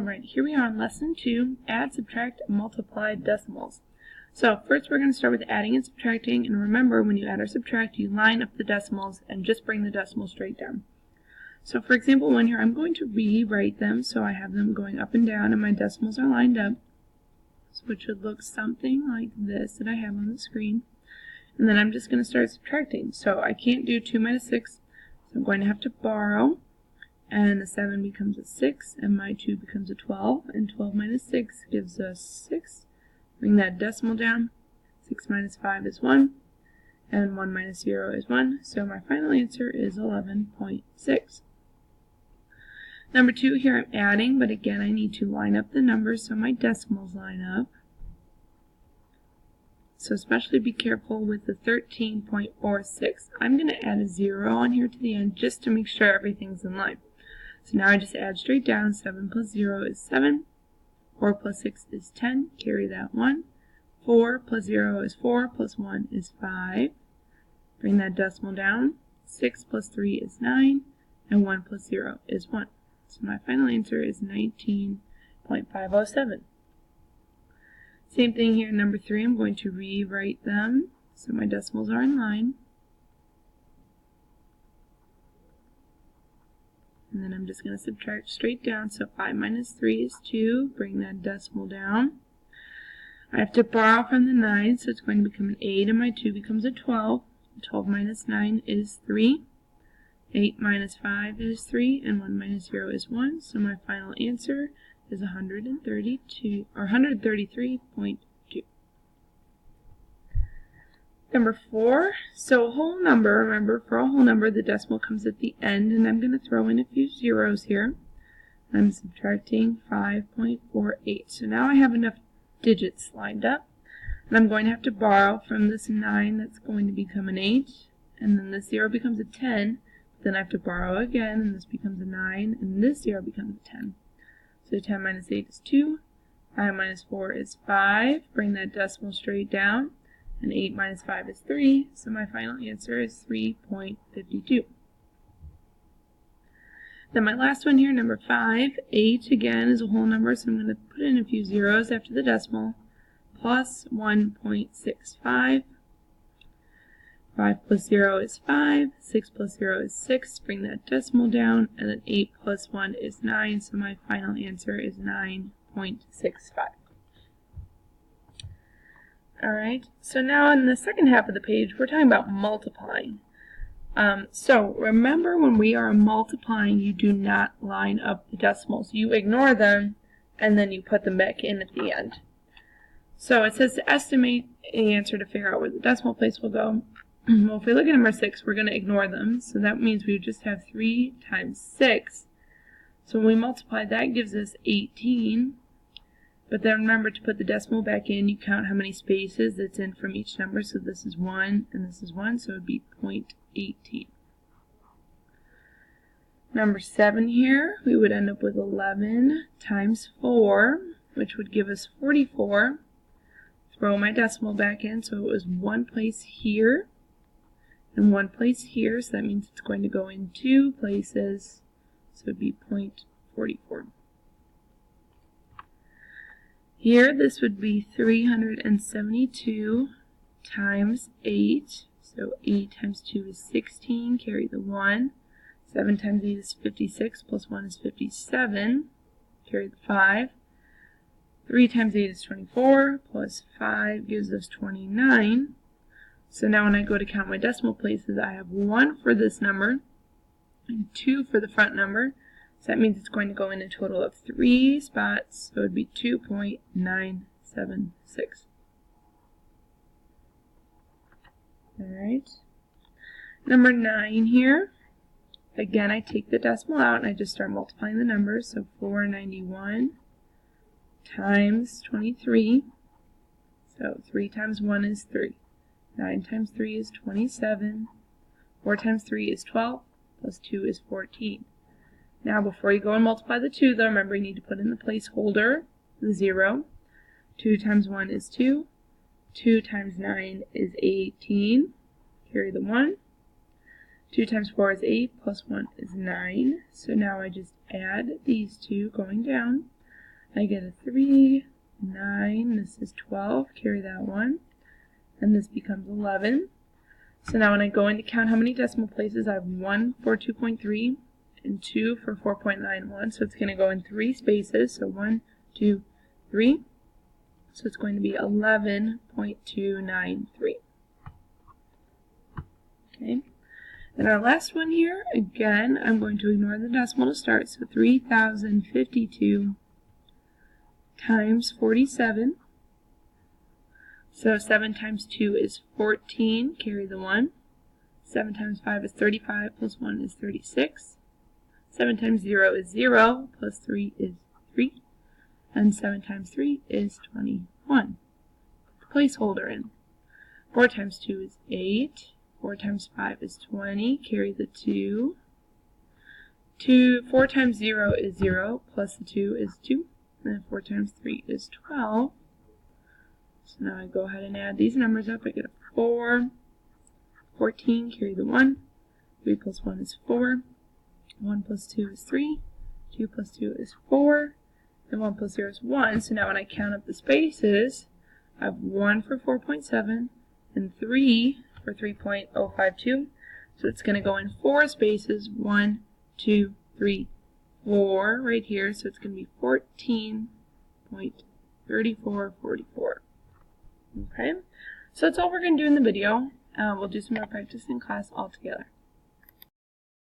Alright, here we are on lesson 2, add, subtract, and multiply decimals. So first we're going to start with adding and subtracting, and remember when you add or subtract you line up the decimals and just bring the decimals straight down. So for example 1 here, I'm going to rewrite them so I have them going up and down and my decimals are lined up. So it should look something like this that I have on the screen. And then I'm just going to start subtracting. So I can't do 2 minus 6, so I'm going to have to borrow. And the 7 becomes a 6, and my 2 becomes a 12, and 12 minus 6 gives us 6. Bring that decimal down. 6 minus 5 is 1, and 1 minus 0 is 1, so my final answer is 11.6. Number 2, here I'm adding, but again I need to line up the numbers so my decimals line up. So especially be careful with the 13.46. I'm going to add a 0 on here to the end just to make sure everything's in line. So now I just add straight down. 7 plus 0 is 7. 4 plus 6 is 10. Carry that 1. 4 plus 0 is 4. Plus 1 is 5. Bring that decimal down. 6 plus 3 is 9. And 1 plus 0 is 1. So my final answer is 19.507. Same thing here, number 3. I'm going to rewrite them so my decimals are in line. And then I'm just going to subtract straight down. So 5 minus 3 is 2. Bring that decimal down. I have to borrow from the 9, so it's going to become an 8, and my 2 becomes a 12. 12 minus 9 is 3. 8 minus 5 is 3, and 1 minus 0 is 1. So my final answer is 133.2. Number 4, so a whole number, remember for a whole number the decimal comes at the end, and I'm going to throw in a few zeros here. I'm subtracting 5.48. So now I have enough digits lined up, and I'm going to have to borrow from this 9 that's going to become an 8, and then this 0 becomes a 10, then I have to borrow again, and this becomes a 9, and this 0 becomes a 10. So 10 minus 8 is 2, 5 minus 4 is 5, bring that decimal straight down. And 8 minus 5 is 3, so my final answer is 3.52. Then my last one here, number 5, 8 again is a whole number, so I'm going to put in a few zeros after the decimal, plus 1.65. 5 plus 0 is 5, 6 plus 0 is 6, bring that decimal down, and then 8 plus 1 is 9, so my final answer is 9.65. Alright, so now in the second half of the page, we're talking about multiplying. So remember when we are multiplying, you do not line up the decimals. You ignore them, and then you put them back in at the end. So it says to estimate the answer to figure out where the decimal place will go. Well, if we look at number 6, we're going to ignore them. So that means we just have 3 times 6. So when we multiply, that gives us 18. But then remember to put the decimal back in, you count how many spaces that's in from each number. So this is 1 and this is 1, so it would be 0.18. Number 7 here, we would end up with 11 times 4, which would give us 44. Throw my decimal back in, so it was 1 place here and 1 place here, so that means it's going to go in 2 places, so it would be 0.44. Here, this would be 372 times 8. So 8 times 2 is 16. Carry the 1. 7 times 8 is 56. Plus 1 is 57. Carry the 5. 3 times 8 is 24. Plus 5 gives us 29. So now when I go to count my decimal places, I have 1 for this number and 2 for the front number. So that means it's going to go in a total of 3 spots, so it would be 2.976. Alright. Number 9 here. Again, I take the decimal out and I just start multiplying the numbers. So 491 times 23. So 3 times 1 is 3. 9 times 3 is 27. 4 times 3 is 12. Plus 2 is 14. Now before you go and multiply the 2 though, remember you need to put in the placeholder, the 0. 2 times 1 is 2. 2 times 9 is 18. Carry the 1. 2 times 4 is 8, plus 1 is 9. So now I just add these two going down. I get a 3, 9, this is 12, carry that 1, and this becomes 11. So now when I go in to count how many decimal places, I have 1 for 2.3 and 2 for 4.91, so it's going to go in 3 spaces, so 1, 2, 3, so it's going to be 11.293. Okay, and our last one here, again, I'm going to ignore the decimal to start, so 3,052 times 47. So 7 times 2 is 14, carry the 1. 7 times 5 is 35, plus 1 is 36. 7 times 0 is 0, plus 3 is 3. And 7 times 3 is 21. Placeholder in. 4 times 2 is 8. 4 times 5 is 20, carry the 2. 4 times 0 is 0, plus the 2 is 2. And 4 times 3 is 12. So now I go ahead and add these numbers up. I get a 4, 14, carry the 1. 3 plus 1 is 4. 1 plus 2 is 3. 2 plus 2 is 4. And 1 plus 0 is 1. So now when I count up the spaces, I have 1 for 4.7 and 3 for 3.052. So it's going to go in 4 spaces. 1, 2, 3, 4 right here. So it's going to be 14.3444. Okay, so that's all we're going to do in the video. We'll do some more practice in class all together.